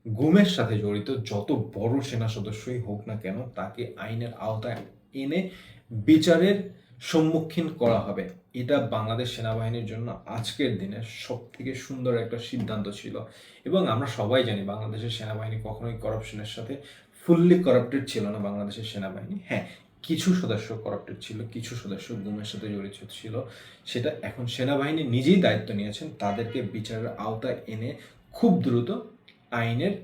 গুমের সাথে জড়িত যত বড় সেনা সদস্যই হোক না কেন তাকে আইনের আওতায় এনে বিচারের সম্মুখীন করা হবে। এটা বাংলাদেশ সেনাবাহিনীর জন্য আজকের দিনের সবথেকে সুন্দর একটা সিদ্ধান্ত ছিল এবং আমরা সবাই জানি বাংলাদেশের সেনাবাহিনী কখনোই করাপশনের সাথে ফুললি করাপ্টেড ছিল না। বাংলাদেশের সেনাবাহিনী, হ্যাঁ, কিছু সদস্য করাপ্টেড ছিল, কিছু সদস্য গুমের সাথে জড়িত ছিল, সেটা এখন সেনাবাহিনী নিজেই দায়িত্ব নিয়েছেন তাদেরকে বিচারের আওতায় এনে খুব দ্রুত আইনের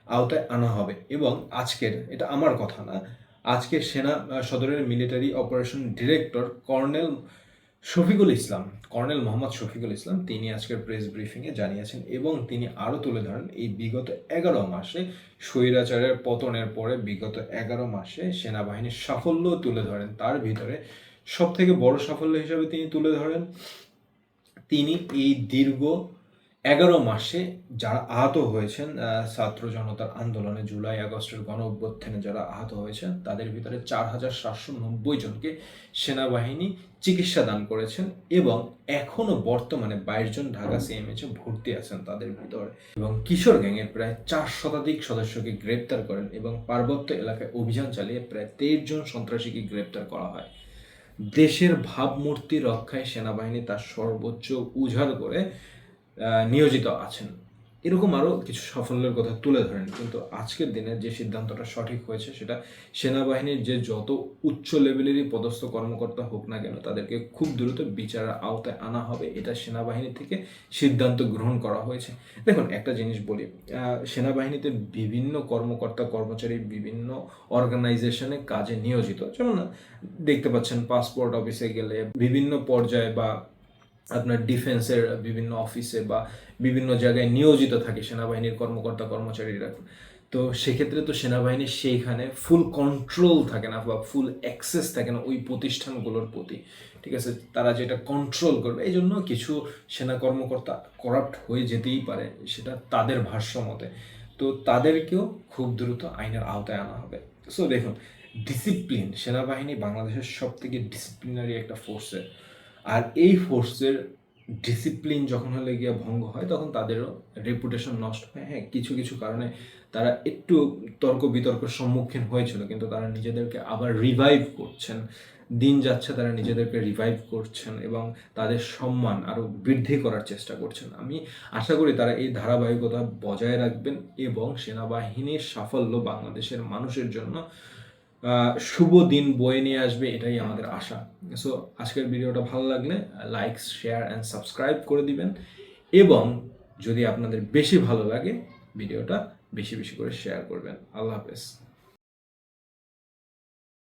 আওতায় আনা হবে। এবং আজকের, এটা আমার কথা না, আজকের সেনা সদরের military operation director colonel Mohammad Shafiqul Islam তিনি আজকের প্রেস ব্রিফিংয়ে জানিয়েছেন এবং তিনি আরও তুলে ধরেন এই বিগত 11 মাসে স্বৈরাচারের পতনের পরে বিগত 11 মাসে সেনাবাহিনীর সাফল্য তুলে ধরেন। তার ভিতরে সবথেকে বড় সাফল্য হিসাবে তিনি তুলে ধরেন তিনি এই দীর্ঘ 11 মাসে যারা আহত হয়েছেন ছাত্র জনতার আন্দোলনে, জুলাই আগস্টের গণ অভ্যুত্থানে যারা আহত হয়েছেন তাদের ভিতরে 4,790 জনকে সেনাবাহিনী চিকিৎসা দান করেছেন এবং এখনও বর্তমানে 22 জন ঢাকা সিএমএইচে ভর্তি আছেন তাদের ভিতরে। এবং কিশোর গ্যাংয়ের প্রায় 4 শতাধিক সদস্যকে গ্রেপ্তার করেন এবং পার্বত্য এলাকায় অভিযান চালিয়ে প্রায় 23 জন সন্ত্রাসীকে গ্রেপ্তার করা হয়। দেশের ভাবমূর্তি রক্ষায় সেনাবাহিনী তার সর্বোচ্চ উজাড় করে নিয়োজিত আছেন। এরকম আরও কিছু সাফল্যের কথা তুলে ধরেন। কিন্তু আজকের দিনে যে সিদ্ধান্তটা সঠিক হয়েছে সেটা সেনাবাহিনীর যে যত উচ্চ লেভেলেরই পদস্থ কর্মকর্তা হোক না কেন তাদেরকে খুব দ্রুত বিচারের আওতায় আনা হবে, এটা সেনাবাহিনী থেকে সিদ্ধান্ত গ্রহণ করা হয়েছে। দেখুন, একটা জিনিস বলি, সেনাবাহিনীতে বিভিন্ন কর্মকর্তা কর্মচারী বিভিন্ন অর্গানাইজেশনে কাজে নিয়োজিত, যেমন দেখতে পাচ্ছেন পাসপোর্ট অফিসে গেলে বিভিন্ন পর্যায়ে বা আপনার ডিফেন্সের বিভিন্ন অফিসে বা বিভিন্ন জায়গায় নিয়োজিত থাকে সেনাবাহিনীর কর্মকর্তা কর্মচারীরা। তো সেক্ষেত্রে তো সেনাবাহিনীর সেইখানে ফুল কন্ট্রোল থাকে না বা ফুল অ্যাক্সেস থাকে না ওই প্রতিষ্ঠানগুলোর প্রতি, ঠিক আছে? তারা যেটা কন্ট্রোল করবে, এই জন্য কিছু সেনা কর্মকর্তা করাপ্ট হয়ে যেতেই পারে, সেটা তাদের ভাষ্য মতে। তো তাদেরকেও খুব দ্রুত আইনের আওতায় আনা হবে। সো দেখুন, ডিসিপ্লিন, সেনাবাহিনী বাংলাদেশের সব থেকে ডিসিপ্লিনারি একটা ফোর্সের, আর এই ফোর্সের ডিসিপ্লিন যখন হলে গিয়ে ভঙ্গ হয় তখন তাদেরও রেপুটেশন নষ্ট হয়। হ্যাঁ, কিছু কিছু কারণে তারা একটু তর্ক বিতর্কের সম্মুখীন হয়েছিল, কিন্তু তারা নিজেদেরকে আবার রিভাইভ করছেন, দিন যাচ্ছে তারা নিজেদেরকে রিভাইভ করছেন এবং তাদের সম্মান আরও বৃদ্ধি করার চেষ্টা করছেন। আমি আশা করি তারা এই ধারাবাহিকতা বজায় রাখবেন এবং সেনাবাহিনীর সাফল্য বাংলাদেশের মানুষের জন্য শুভ দিন বয়ে নিয়ে আসবে, এটাই আমাদের আশা। সো আজকের ভিডিওটা ভালো লাগলে লাইক, শেয়ার অ্যান্ড সাবস্ক্রাইব করে দিবেন এবং যদি আপনাদের বেশি ভালো লাগে ভিডিওটা বেশি বেশি করে শেয়ার করবেন। আল্লাহ হাফেজ।